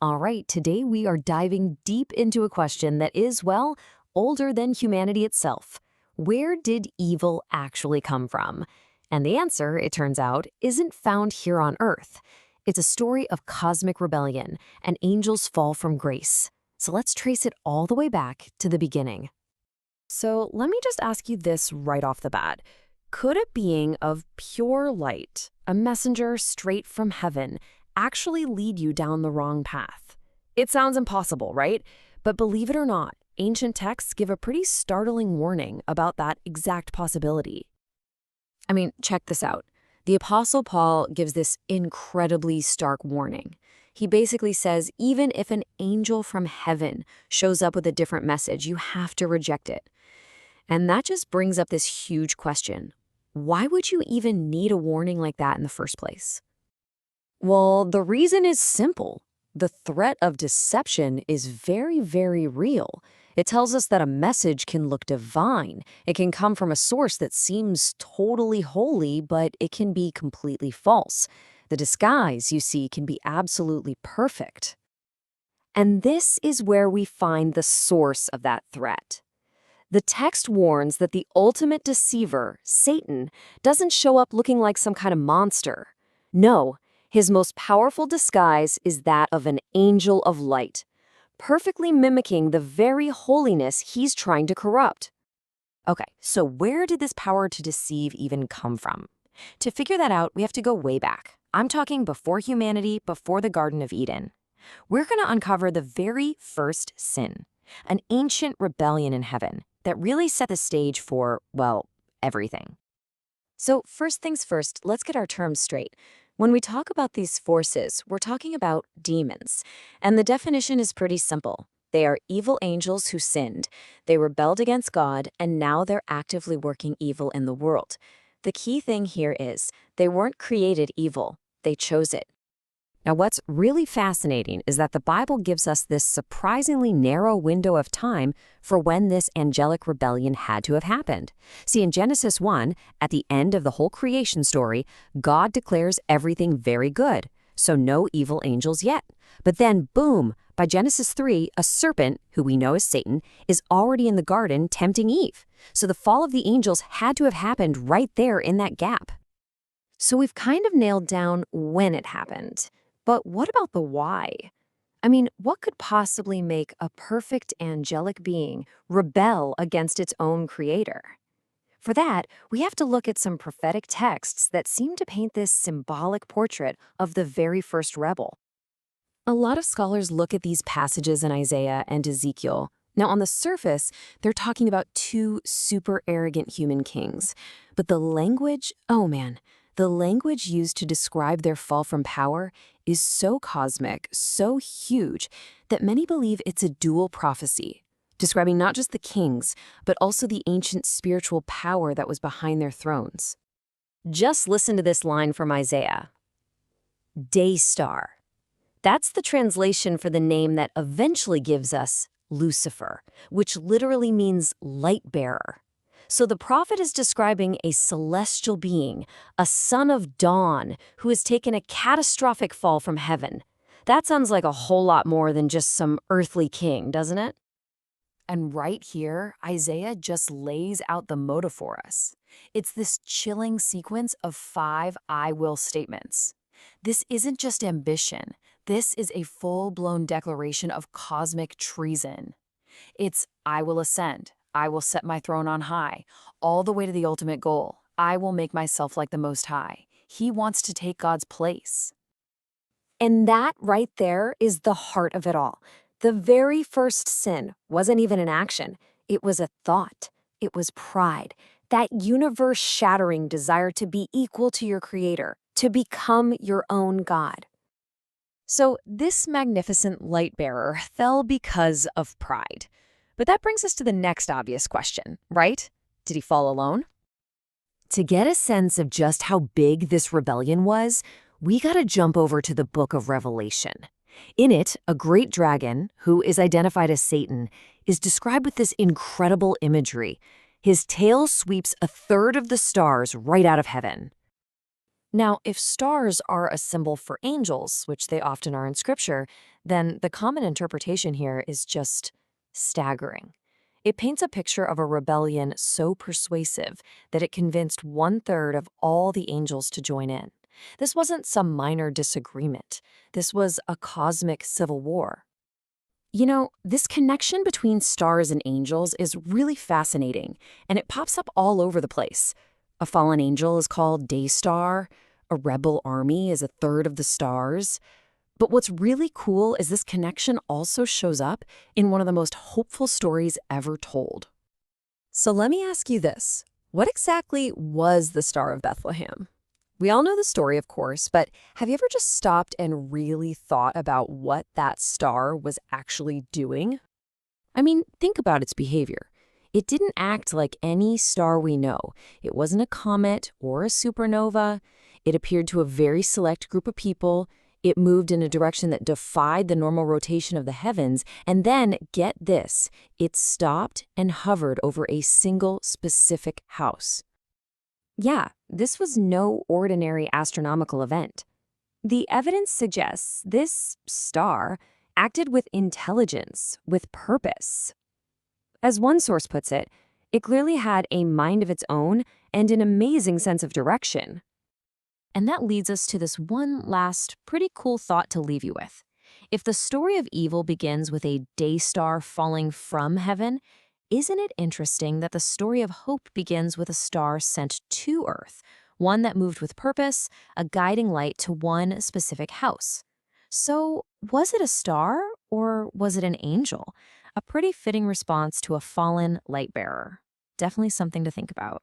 All right, today we are diving deep into a question that is, well, older than humanity itself. Where did evil actually come from? And the answer, it turns out, isn't found here on Earth. It's a story of cosmic rebellion and angels' fall from grace. So let's trace it all the way back to the beginning. So let me just ask you this right off the bat. Could a being of pure light, a messenger straight from heaven, actually lead you down the wrong path? It sounds impossible, right? But believe it or not, ancient texts give a pretty startling warning about that exact possibility. I mean, check this out. The Apostle Paul gives this incredibly stark warning. He basically says, even if an angel from heaven shows up with a different message, you have to reject it. And that just brings up this huge question. Why would you even need a warning like that in the first place? Well, the reason is simple. The threat of deception is very, very real. It tells us that a message can look divine. It can come from a source that seems totally holy, but it can be completely false. The disguise, you see, can be absolutely perfect. And this is where we find the source of that threat. The text warns that the ultimate deceiver, Satan, doesn't show up looking like some kind of monster. No, his most powerful disguise is that of an angel of light, perfectly mimicking the very holiness he's trying to corrupt. Okay, so where did this power to deceive even come from? To figure that out, we have to go way back. I'm talking before humanity, before the Garden of Eden. We're going to uncover the very first sin, an ancient rebellion in heaven that really set the stage for, well, everything. So first things first, let's get our terms straight. When we talk about these forces, we're talking about demons. And the definition is pretty simple. They are evil angels who sinned. They rebelled against God, and now they're actively working evil in the world. The key thing here is they weren't created evil. They chose it. Now, what's really fascinating is that the Bible gives us this surprisingly narrow window of time for when this angelic rebellion had to have happened. See, in Genesis 1, at the end of the whole creation story, God declares everything very good, so no evil angels yet. But then, boom, by Genesis 3, a serpent, who we know as Satan, is already in the garden tempting Eve. So the fall of the angels had to have happened right there in that gap. So we've kind of nailed down when it happened. But what about the why? I mean, what could possibly make a perfect angelic being rebel against its own creator? For that, we have to look at some prophetic texts that seem to paint this symbolic portrait of the very first rebel. A lot of scholars look at these passages in Isaiah and Ezekiel. Now, on the surface, they're talking about two super arrogant human kings. But the language, oh man, the language used to describe their fall from power is so cosmic, so huge, that many believe it's a dual prophecy, describing not just the kings, but also the ancient spiritual power that was behind their thrones. Just listen to this line from Isaiah. Day star. That's the translation for the name that eventually gives us Lucifer, which literally means light bearer. So the prophet is describing a celestial being, a son of dawn, who has taken a catastrophic fall from heaven. That sounds like a whole lot more than just some earthly king, doesn't it? And right here, Isaiah just lays out the motive for us. It's this chilling sequence of 5 I will statements. This isn't just ambition. This is a full-blown declaration of cosmic treason. It's I will ascend. I will set my throne on high, all the way to the ultimate goal. I will make myself like the Most High. He wants to take God's place. And that right there is the heart of it all. The very first sin wasn't even an action. It was a thought. It was pride. That universe-shattering desire to be equal to your Creator, to become your own God. So this magnificent light bearer fell because of pride. But that brings us to the next obvious question, right? Did he fall alone? To get a sense of just how big this rebellion was, we gotta jump over to the book of Revelation. In it, a great dragon, who is identified as Satan, is described with this incredible imagery. His tail sweeps a third of the stars right out of heaven. Now, if stars are a symbol for angels, which they often are in Scripture, then the common interpretation here is just staggering. It paints a picture of a rebellion so persuasive that it convinced one-third of all the angels to join in. This wasn't some minor disagreement. This was a cosmic civil war. This connection between stars and angels is really fascinating, and it pops up all over the place. A fallen angel is called day star. A rebel army is a third of the stars. But what's really cool is this connection also shows up in one of the most hopeful stories ever told. So let me ask you this. What exactly was the Star of Bethlehem? We all know the story, of course, but have you ever just stopped and really thought about what that star was actually doing? I mean, think about its behavior. It didn't act like any star we know. It wasn't a comet or a supernova. It appeared to a very select group of people. It moved in a direction that defied the normal rotation of the heavens. And then, get this, it stopped and hovered over a single specific house. Yeah, this was no ordinary astronomical event. The evidence suggests this star acted with intelligence, with purpose. As one source puts it, it clearly had a mind of its own and an amazing sense of direction. And that leads us to this one last pretty cool thought to leave you with. If the story of evil begins with a day star falling from heaven, isn't it interesting that the story of hope begins with a star sent to Earth, one that moved with purpose, a guiding light to one specific house? So, was it a star or was it an angel? A pretty fitting response to a fallen light bearer. Definitely something to think about.